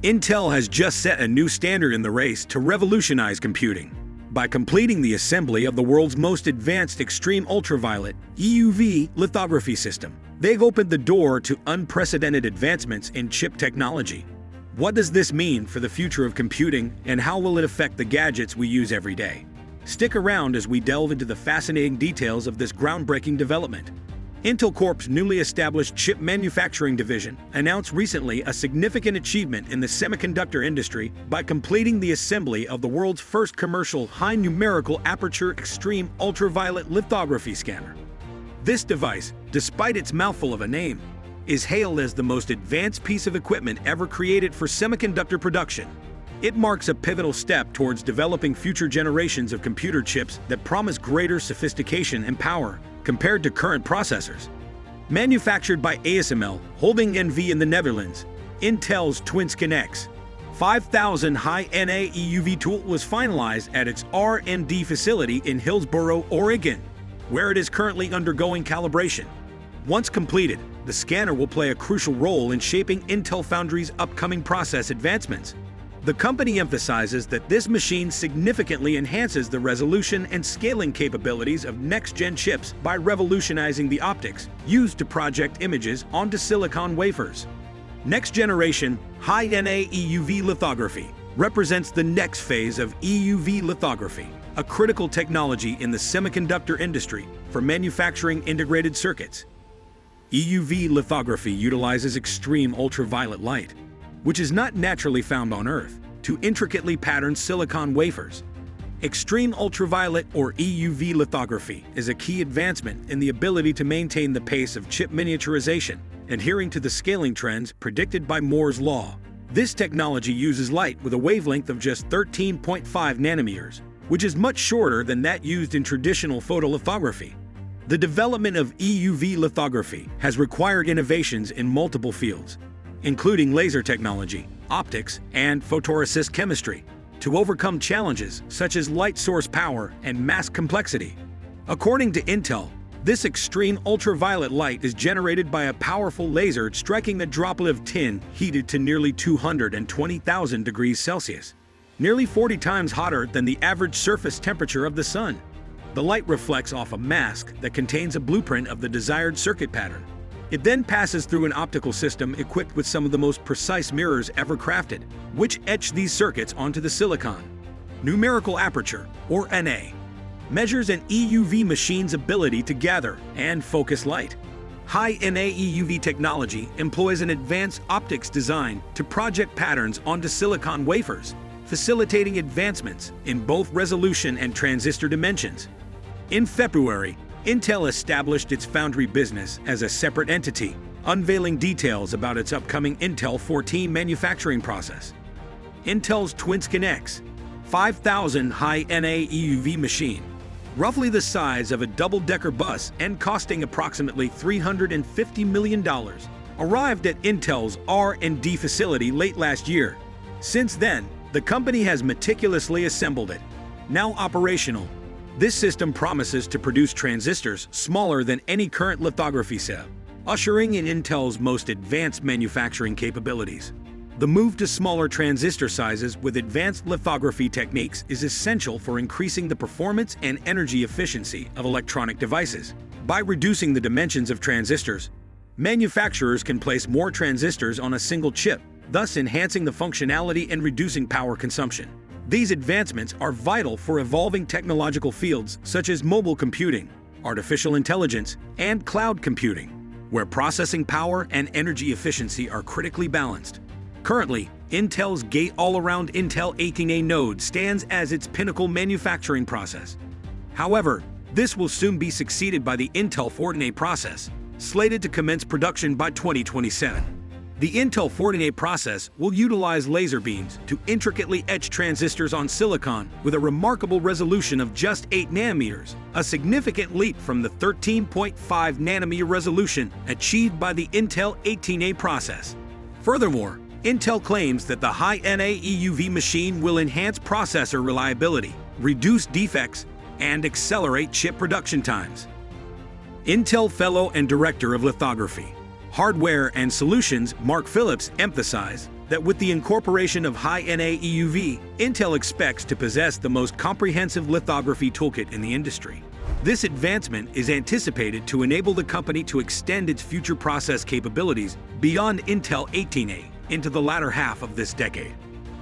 Intel has just set a new standard in the race to revolutionize computing. By completing the assembly of the world's most advanced extreme ultraviolet (EUV) lithography system, they've opened the door to unprecedented advancements in chip technology. What does this mean for the future of computing, and how will it affect the gadgets we use every day? Stick around as we delve into the fascinating details of this groundbreaking development. Intel Corp's newly established chip manufacturing division announced recently a significant achievement in the semiconductor industry by completing the assembly of the world's first commercial high-numerical aperture extreme ultraviolet lithography scanner. This device, despite its mouthful of a name, is hailed as the most advanced piece of equipment ever created for semiconductor production. It marks a pivotal step towards developing future generations of computer chips that promise greater sophistication and power compared to current processors. Manufactured by ASML Holding NV in the Netherlands, Intel's TwinScan-X 5000 high-NA EUV tool was finalized at its R&D facility in Hillsboro, Oregon, where it is currently undergoing calibration. Once completed, the scanner will play a crucial role in shaping Intel Foundry's upcoming process advancements. The company emphasizes that this machine significantly enhances the resolution and scaling capabilities of next-gen chips by revolutionizing the optics used to project images onto silicon wafers. Next-generation high-NA EUV lithography represents the next phase of EUV lithography, a critical technology in the semiconductor industry for manufacturing integrated circuits. EUV lithography utilizes extreme ultraviolet light, which is not naturally found on Earth, to intricately pattern silicon wafers. Extreme ultraviolet, or EUV lithography, is a key advancement in the ability to maintain the pace of chip miniaturization, adhering to the scaling trends predicted by Moore's law. This technology uses light with a wavelength of just 13.5 nanometers, which is much shorter than that used in traditional photolithography. The development of EUV lithography has required innovations in multiple fields, including laser technology, optics, and photoresist chemistry, to overcome challenges such as light source power and mask complexity. According to Intel, this extreme ultraviolet light is generated by a powerful laser striking a droplet of tin heated to nearly 220,000 degrees Celsius, nearly 40 times hotter than the average surface temperature of the sun. The light reflects off a mask that contains a blueprint of the desired circuit pattern. It then passes through an optical system equipped with some of the most precise mirrors ever crafted, which etch these circuits onto the silicon. Numerical aperture, or NA, measures an EUV machine's ability to gather and focus light. High-NA EUV technology employs an advanced optics design to project patterns onto silicon wafers, facilitating advancements in both resolution and transistor dimensions. In February, Intel established its foundry business as a separate entity, unveiling details about its upcoming Intel 14 manufacturing process. Intel's TwinScan-X 5000 high-NA EUV machine, roughly the size of a double-decker bus and costing approximately $350 million, arrived at Intel's R&D facility late last year. Since then, the company has meticulously assembled it. Now operational, this system promises to produce transistors smaller than any current lithography cell, ushering in Intel's most advanced manufacturing capabilities. The move to smaller transistor sizes with advanced lithography techniques is essential for increasing the performance and energy efficiency of electronic devices. By reducing the dimensions of transistors, manufacturers can place more transistors on a single chip, thus enhancing the functionality and reducing power consumption. These advancements are vital for evolving technological fields such as mobile computing, artificial intelligence, and cloud computing, where processing power and energy efficiency are critically balanced. Currently, Intel's Gate-All-Around Intel 18A node stands as its pinnacle manufacturing process. However, this will soon be succeeded by the Intel 14A process, slated to commence production by 2027. The Intel 14A process will utilize laser beams to intricately etch transistors on silicon with a remarkable resolution of just 8 nanometers, a significant leap from the 13.5 nanometer resolution achieved by the Intel 18A process. Furthermore, Intel claims that the high-NA EUV machine will enhance processor reliability, reduce defects, and accelerate chip production times. Intel Fellow and Director of Lithography, Hardware and Solutions Mark Phillips emphasized, that with the incorporation of high-NA EUV, Intel expects to possess the most comprehensive lithography toolkit in the industry. This advancement is anticipated to enable the company to extend its future process capabilities beyond Intel 18A into the latter half of this decade.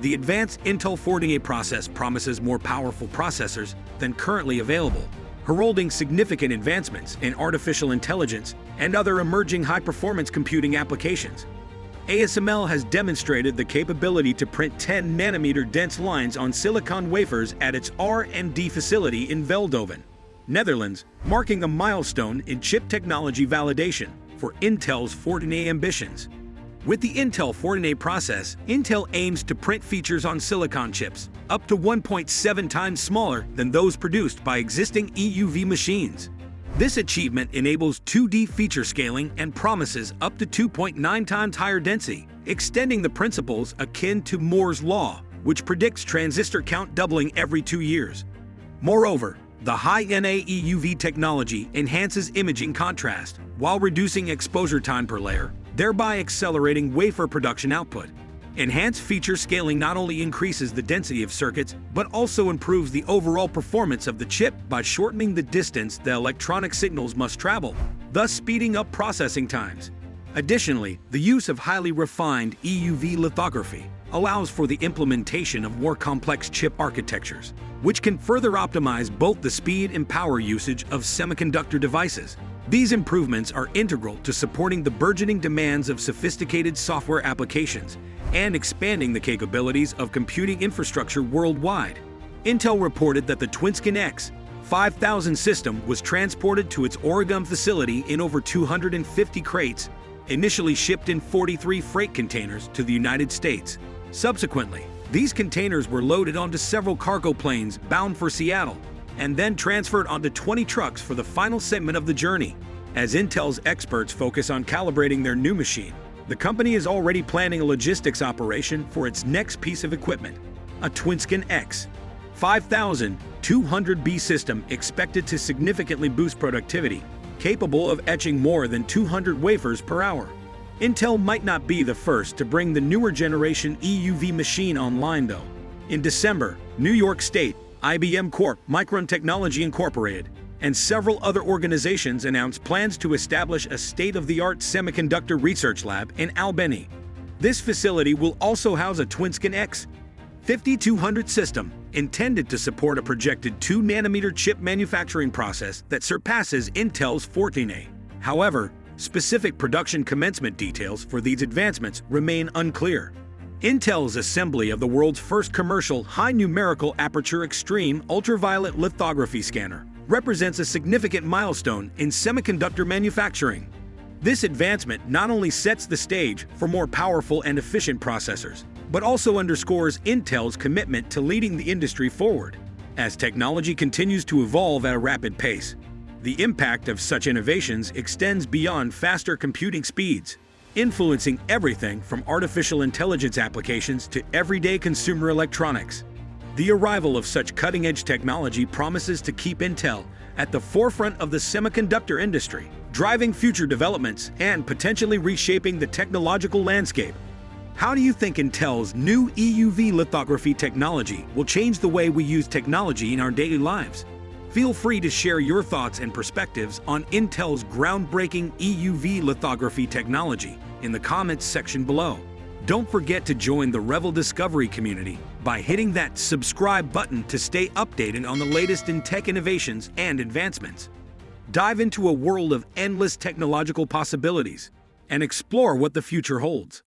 The advanced Intel 14A process promises more powerful processors than currently available, heralding significant advancements in artificial intelligence and other emerging high-performance computing applications. ASML has demonstrated the capability to print 10-nanometer dense lines on silicon wafers at its R&D facility in Veldhoven, Netherlands, marking a milestone in chip technology validation for Intel's 14A ambitions. With the Intel 14A process, Intel aims to print features on silicon chips up to 1.7 times smaller than those produced by existing EUV machines. This achievement enables 2D feature scaling and promises up to 2.9 times higher density, extending the principles akin to Moore's law, which predicts transistor count doubling every 2 years. Moreover, the high-NA EUV technology enhances imaging contrast while reducing exposure time per layer, thereby accelerating wafer production output. Enhanced feature scaling not only increases the density of circuits, but also improves the overall performance of the chip by shortening the distance the electronic signals must travel, thus speeding up processing times. Additionally, the use of highly refined EUV lithography allows for the implementation of more complex chip architectures, which can further optimize both the speed and power usage of semiconductor devices. These improvements are integral to supporting the burgeoning demands of sophisticated software applications and expanding the capabilities of computing infrastructure worldwide. Intel reported that the TwinScan X5000 system was transported to its Oregon facility in over 250 crates, initially shipped in 43 freight containers to the United States. Subsequently, these containers were loaded onto several cargo planes bound for Seattle, and then transferred onto 20 trucks for the final segment of the journey. As Intel's experts focus on calibrating their new machine, the company is already planning a logistics operation for its next piece of equipment, a TwinScan X5000 200B system expected to significantly boost productivity, capable of etching more than 200 wafers per hour. Intel might not be the first to bring the newer generation EUV machine online though. In December, New York State, IBM Corp, Micron Technology Incorporated, and several other organizations announced plans to establish a state-of-the-art semiconductor research lab in Albany. This facility will also house a TwinScan X5200 system intended to support a projected 2-nanometer chip manufacturing process that surpasses Intel's 14A. However, specific production commencement details for these advancements remain unclear. Intel's assembly of the world's first commercial high-numerical aperture extreme ultraviolet lithography scanner represents a significant milestone in semiconductor manufacturing. This advancement not only sets the stage for more powerful and efficient processors, but also underscores Intel's commitment to leading the industry forward. As technology continues to evolve at a rapid pace, the impact of such innovations extends beyond faster computing speeds, influencing everything from artificial intelligence applications to everyday consumer electronics. The arrival of such cutting-edge technology promises to keep Intel at the forefront of the semiconductor industry, driving future developments and potentially reshaping the technological landscape. How do you think Intel's new EUV lithography technology will change the way we use technology in our daily lives? Feel free to share your thoughts and perspectives on Intel's groundbreaking EUV lithography technology in the comments section below. Don't forget to join the Revel Discovery community by hitting that subscribe button to stay updated on the latest in tech innovations and advancements. Dive into a world of endless technological possibilities and explore what the future holds.